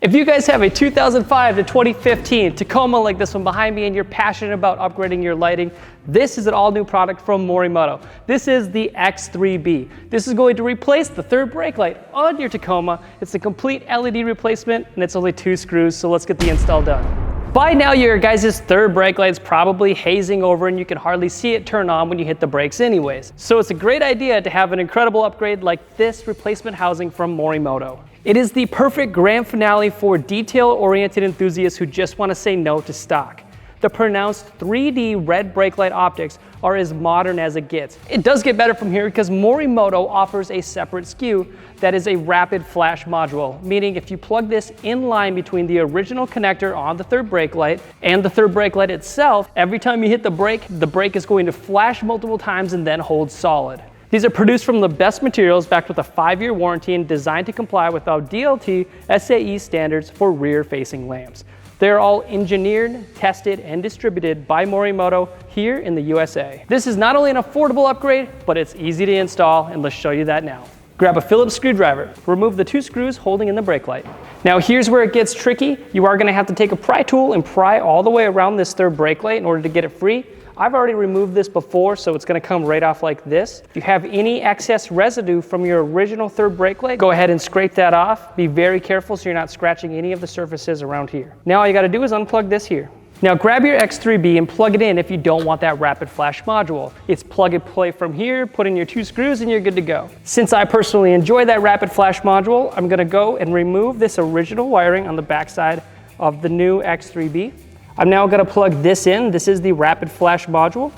If you guys have a 2005 to 2015 Tacoma like this one behind me and you're passionate about upgrading your lighting, this is an all-new product from Morimoto. This is the X3B. This is going to replace the third brake light on your Tacoma. It's a complete LED replacement and it's only 2 screws, so let's get the install done. By now, your guys' third brake light's probably hazing over and you can hardly see it turn on when you hit the brakes anyways. So it's a great idea to have an incredible upgrade like this replacement housing from Morimoto. It is the perfect grand finale for detail-oriented enthusiasts who just want to say no to stock. The pronounced 3D red brake light optics are as modern as it gets. It does get better from here because Morimoto offers a separate SKU that is a rapid flash module, meaning if you plug this in line between the original connector on the third brake light and the third brake light itself, every time you hit the brake is going to flash multiple times and then hold solid. These are produced from the best materials backed with a 5-year warranty and designed to comply with our DLT SAE standards for rear-facing lamps. They're all engineered, tested, and distributed by Morimoto here in the USA. This is not only an affordable upgrade, but it's easy to install, and let's show you that now. Grab a Phillips screwdriver, remove the 2 screws holding in the brake light. Now here's where it gets tricky. You are gonna have to take a pry tool and pry all the way around this third brake light in order to get it free. I've already removed this before, so it's gonna come right off like this. If you have any excess residue from your original third brake light, go ahead and scrape that off. Be very careful so you're not scratching any of the surfaces around here. Now all you gotta do is unplug this here. Now grab your X3B and plug it in if you don't want that rapid flash module. It's plug and play from here, put in your 2 screws and you're good to go. Since I personally enjoy that rapid flash module, I'm gonna go and remove this original wiring on the backside of the new X3B. I'm now gonna plug this in. This is the rapid flash module.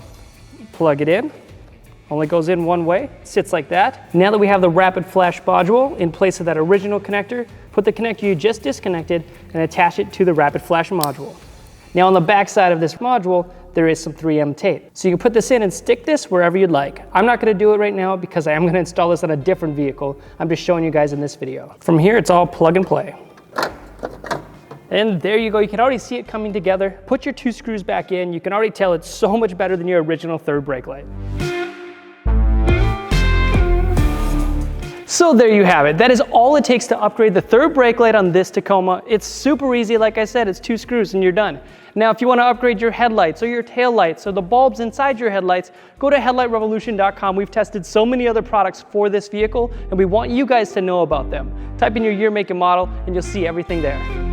Plug it in. Only goes in one way, sits like that. Now that we have the rapid flash module in place of that original connector, put the connector you just disconnected and attach it to the rapid flash module. Now on the back side of this module, there is some 3M tape. So you can put this in and stick this wherever you'd like. I'm not gonna do it right now because I am gonna install this on a different vehicle. I'm just showing you guys in this video. From here, it's all plug and play. And there you go, you can already see it coming together. Put your 2 screws back in. You can already tell it's so much better than your original third brake light. So there you have it. That is all it takes to upgrade the third brake light on this Tacoma. It's super easy, like I said, it's 2 screws and you're done. Now, if you want to upgrade your headlights or your tail lights or the bulbs inside your headlights, go to headlightrevolution.com. We've tested so many other products for this vehicle and we want you guys to know about them. Type in your year, make, and model and you'll see everything there.